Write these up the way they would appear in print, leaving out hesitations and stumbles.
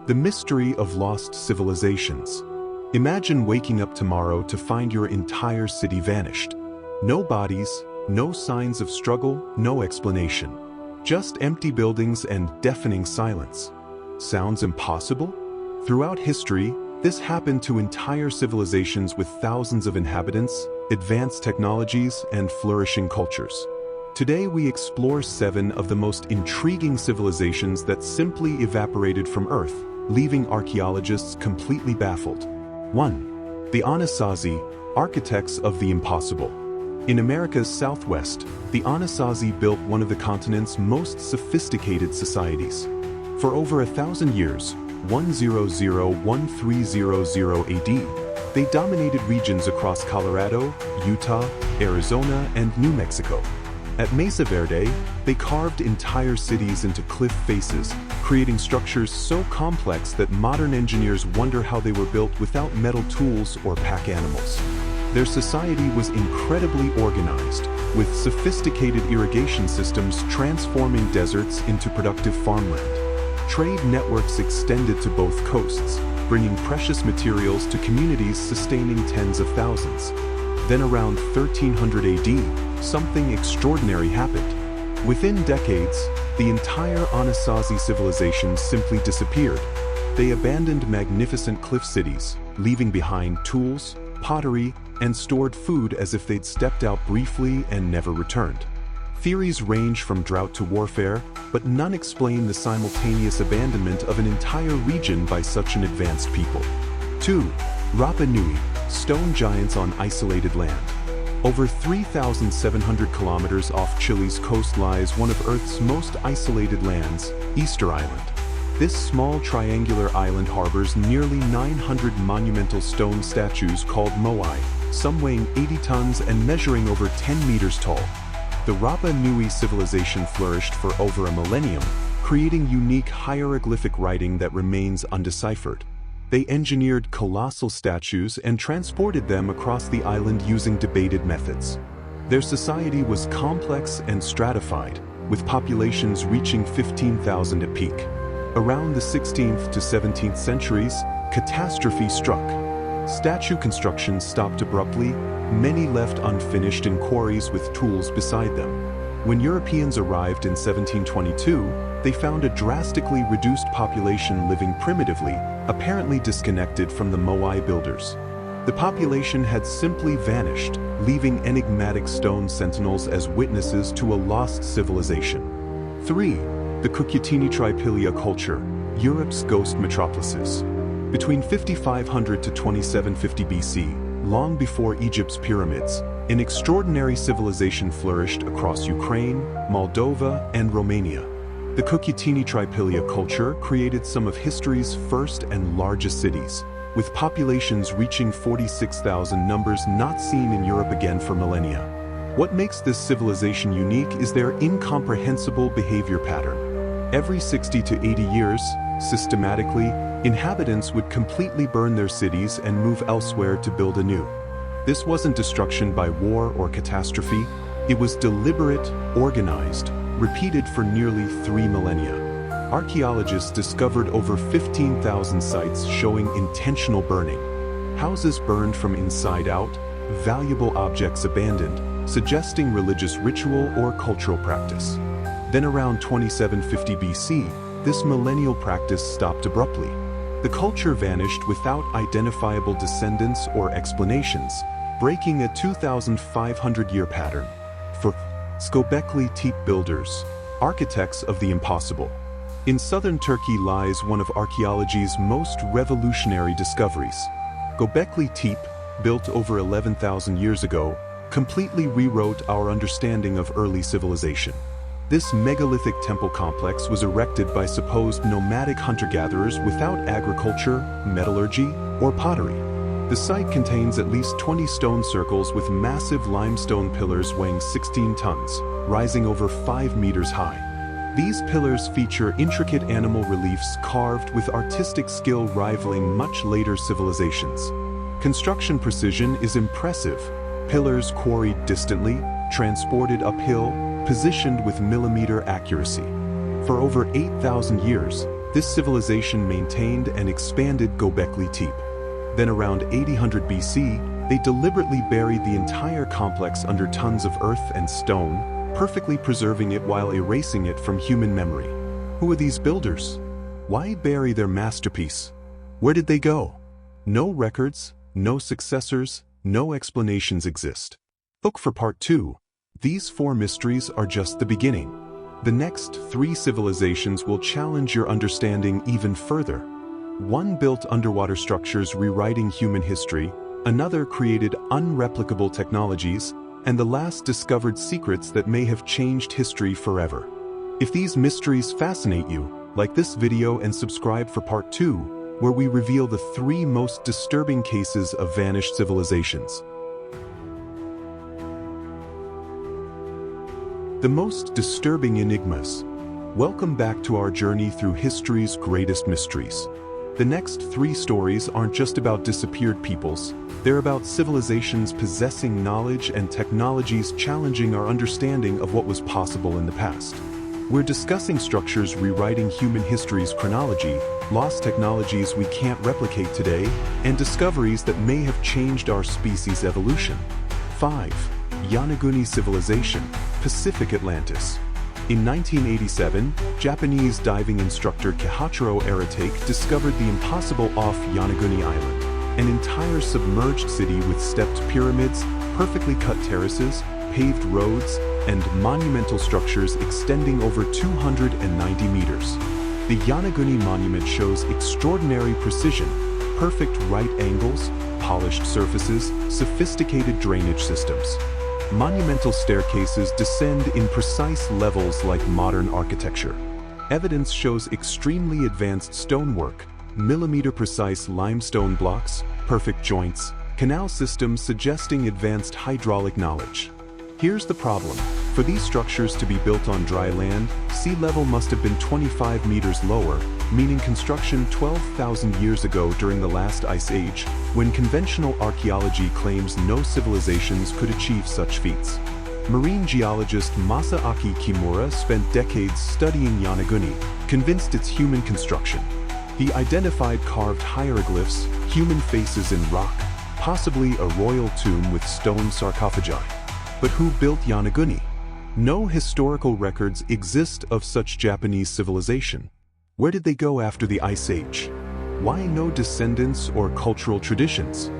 The mystery of lost civilizations. Imagine waking up tomorrow to find your entire city vanished. No bodies, no signs of struggle, no explanation. Just empty buildings and deafening silence. Sounds impossible? Throughout history, this happened to entire civilizations with thousands of inhabitants, advanced technologies, and flourishing cultures. Today we explore 7 of the most intriguing civilizations that simply evaporated from Earth, leaving archaeologists completely baffled. 1. The Anasazi, architects of the impossible. In America's southwest, the Anasazi built one of the continent's most sophisticated societies. For over 1,000 years, 100–1300 AD, they dominated regions across Colorado, Utah, Arizona, and New Mexico. At Mesa Verde, they carved entire cities into cliff faces, creating structures so complex that modern engineers wonder how they were built without metal tools or pack animals. Their society was incredibly organized, with sophisticated irrigation systems transforming deserts into productive farmland. Trade networks extended to both coasts, bringing precious materials to communities sustaining tens of thousands. Then around 1300 AD, something extraordinary happened. Within decades, the entire Anasazi civilization simply disappeared. They abandoned magnificent cliff cities, leaving behind tools, pottery, and stored food as if they'd stepped out briefly and never returned. Theories range from drought to warfare, but none explain the simultaneous abandonment of an entire region by such an advanced people. 2. Rapa Nui, stone giants on isolated land. Over 3,700 kilometers off Chile's coast lies one of Earth's most isolated lands, Easter Island. This small triangular island harbors nearly 900 monumental stone statues called moai, some weighing 80 tons and measuring over 10 meters tall. The Rapa Nui civilization flourished for over a millennium, creating unique hieroglyphic writing that remains undeciphered. They engineered colossal statues and transported them across the island using debated methods. Their society was complex and stratified, with populations reaching 15,000 at peak. Around the 16th to 17th centuries, catastrophe struck. Statue construction stopped abruptly, many left unfinished in quarries with tools beside them. When Europeans arrived in 1722, they found a drastically reduced population living primitively, apparently disconnected from the moai builders. The population had simply vanished, leaving enigmatic stone sentinels as witnesses to a lost civilization. 3. The Cucutini Tripilia culture, Europe's ghost metropolises. Between 5500 to 2750 BC, long before Egypt's pyramids, an extraordinary civilization flourished across Ukraine, Moldova, and Romania. The Cucutini Tripilia culture created some of history's first and largest cities, with populations reaching 46,000, numbers not seen in Europe again for millennia. What makes this civilization unique is their incomprehensible behavior pattern. Every 60 to 80 years, systematically, inhabitants would completely burn their cities and move elsewhere to build anew. This wasn't destruction by war or catastrophe, it was deliberate, organized, repeated for nearly 3 millennia. Archaeologists discovered over 15,000 sites showing intentional burning. Houses burned from inside out, valuable objects abandoned, suggesting religious ritual or cultural practice. Then around 2750 BC, this millennial practice stopped abruptly. The culture vanished without identifiable descendants or explanations, breaking a 2,500-year pattern. For Göbekli Tepe builders, architects of the impossible. In southern Turkey lies one of archaeology's most revolutionary discoveries. Göbekli Tepe, built over 11,000 years ago, completely rewrote our understanding of early civilization. This megalithic temple complex was erected by supposed nomadic hunter-gatherers without agriculture, metallurgy, or pottery. The site contains at least 20 stone circles with massive limestone pillars weighing 16 tons, rising over 5 meters high. These pillars feature intricate animal reliefs carved with artistic skill rivaling much later civilizations. Construction precision is impressive. Pillars quarried distantly, transported uphill, positioned with millimeter accuracy. For over 8,000 years, This civilization maintained and expanded Göbekli Tepe. Then around 800 BC, they deliberately buried the entire complex under tons of earth and stone, perfectly preserving it while erasing it from human memory. Who are these builders? Why bury their masterpiece? Where did they go? No records, no successors, no explanations exist. Look for part 2. These 4 mysteries are just the beginning. The next 3 civilizations will challenge your understanding even further. One built underwater structures rewriting human history, another created unreplicable technologies, and the last discovered secrets that may have changed history forever. If these mysteries fascinate you, like this video and subscribe for part 2, where we reveal the 3 most disturbing cases of vanished civilizations. The most disturbing enigmas. Welcome back to our journey through history's greatest mysteries. The next 3 stories aren't just about disappeared peoples, they're about civilizations possessing knowledge and technologies challenging our understanding of what was possible in the past. We're discussing structures rewriting human history's chronology, lost technologies we can't replicate today, and discoveries that may have changed our species' evolution. 5. Yonaguni Civilization, Pacific Atlantis. In 1987, Japanese diving instructor Kihachiro Aratake discovered the impossible off Yonaguni Island, an entire submerged city with stepped pyramids, perfectly cut terraces, paved roads, and monumental structures extending over 290 meters. The Yonaguni monument shows extraordinary precision, perfect right angles, polished surfaces, sophisticated drainage systems. Monumental staircases descend in precise levels like modern architecture. Evidence shows extremely advanced stonework, millimeter-precise limestone blocks, perfect joints, canal systems suggesting advanced hydraulic knowledge. Here's the problem. For these structures to be built on dry land, sea level must have been 25 meters lower, meaning construction 12,000 years ago during the last ice age, when conventional archaeology claims no civilizations could achieve such feats. Marine geologist Masaaki Kimura spent decades studying Yonaguni, convinced it's human construction. He identified carved hieroglyphs, human faces in rock, possibly a royal tomb with stone sarcophagi. But who built Yonaguni? No historical records exist of such Japanese civilization. Where did they go after the Ice Age? Why no descendants or cultural traditions?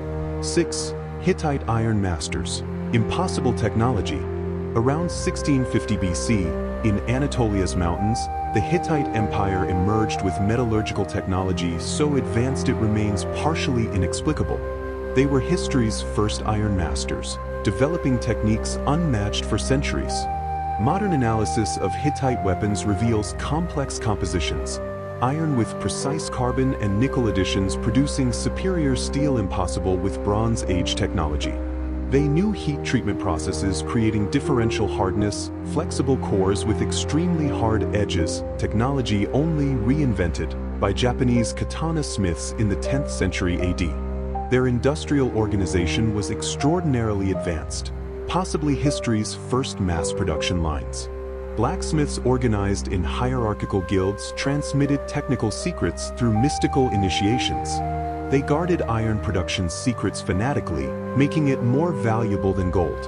6. Hittite Iron Masters, Impossible Technology. Around 1650 BC, in Anatolia's mountains, the Hittite Empire emerged with metallurgical technology so advanced it remains partially inexplicable. They were history's first iron masters, developing techniques unmatched for centuries. Modern analysis of Hittite weapons reveals complex compositions, iron with precise carbon and nickel additions producing superior steel impossible with Bronze Age technology. They knew heat treatment processes creating differential hardness, flexible cores with extremely hard edges, technology only reinvented by Japanese katana smiths in the 10th century AD. Their industrial organization was extraordinarily advanced, possibly history's first mass production lines. Blacksmiths organized in hierarchical guilds transmitted technical secrets through mystical initiations. They guarded iron production's secrets fanatically, making it more valuable than gold.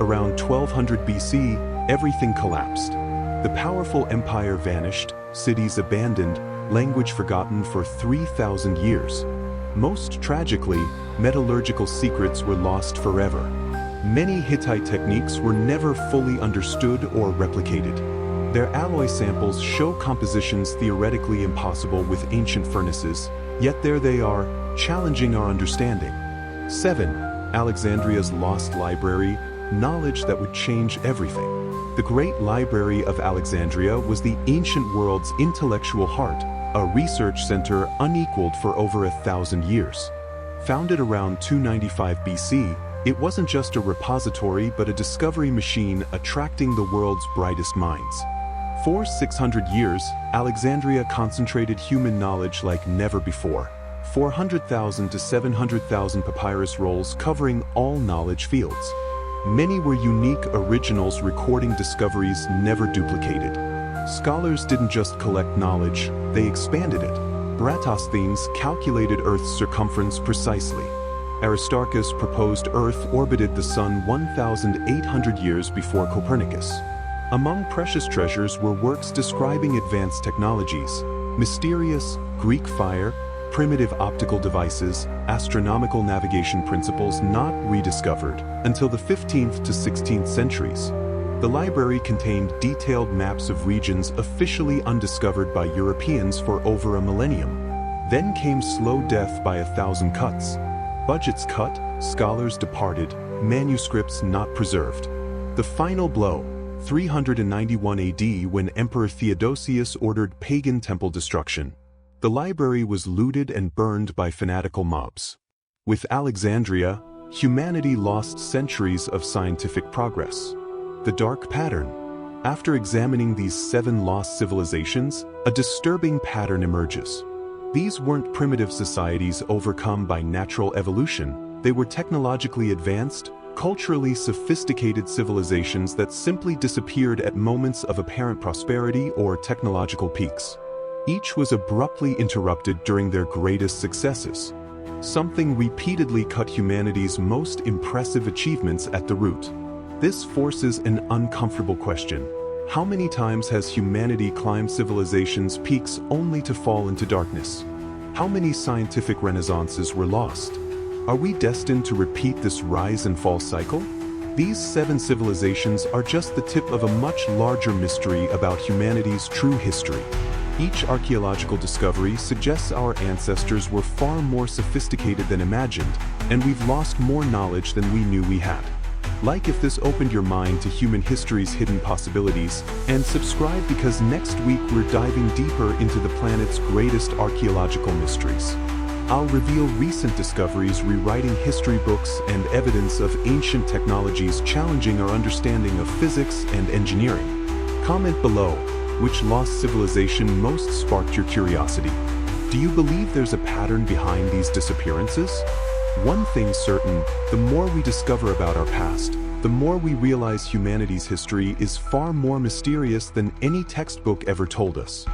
Around 1200 BC, everything collapsed. The powerful empire vanished, cities abandoned, language forgotten for 3,000 years. Most tragically, metallurgical secrets were lost forever. Many Hittite techniques were never fully understood or replicated. Their alloy samples show compositions theoretically impossible with ancient furnaces, yet there they are, challenging our understanding. 7. Alexandria's lost library, knowledge that would change everything. The Great Library of Alexandria was the ancient world's intellectual heart, a research center unequaled for over 1,000 years. Founded around 295 BC, it wasn't just a repository but a discovery machine attracting the world's brightest minds. For 600 years, Alexandria concentrated human knowledge like never before. 400,000 to 700,000 papyrus rolls covering all knowledge fields. Many were unique originals recording discoveries never duplicated. Scholars didn't just collect knowledge, they expanded it. Eratosthenes calculated Earth's circumference precisely. Aristarchus proposed Earth orbited the Sun 1,800 years before Copernicus. Among precious treasures were works describing advanced technologies, mysterious Greek fire, primitive optical devices, astronomical navigation principles not rediscovered until the 15th to 16th centuries. The library contained detailed maps of regions officially undiscovered by Europeans for over a millennium. Then came slow death by 1,000 cuts. Budgets cut, scholars departed, manuscripts not preserved. The final blow, 391 AD, when Emperor Theodosius ordered pagan temple destruction. The library was looted and burned by fanatical mobs. With Alexandria, humanity lost centuries of scientific progress. The dark pattern. After examining these 7 lost civilizations, a disturbing pattern emerges. These weren't primitive societies overcome by natural evolution. They were technologically advanced, culturally sophisticated civilizations that simply disappeared at moments of apparent prosperity or technological peaks. Each was abruptly interrupted during their greatest successes. Something repeatedly cut humanity's most impressive achievements at the root. This forces an uncomfortable question. How many times has humanity climbed civilization's peaks only to fall into darkness? How many scientific renaissances were lost? Are we destined to repeat this rise and fall cycle? These 7 civilizations are just the tip of a much larger mystery about humanity's true history. Each archaeological discovery suggests our ancestors were far more sophisticated than imagined, and we've lost more knowledge than we knew we had. Like if this opened your mind to human history's hidden possibilities, and subscribe because next week we're diving deeper into the planet's greatest archaeological mysteries. I'll reveal recent discoveries rewriting history books and evidence of ancient technologies challenging our understanding of physics and engineering. Comment below, which lost civilization most sparked your curiosity? Do you believe there's a pattern behind these disappearances? One thing's certain, the more we discover about our past, the more we realize humanity's history is far more mysterious than any textbook ever told us.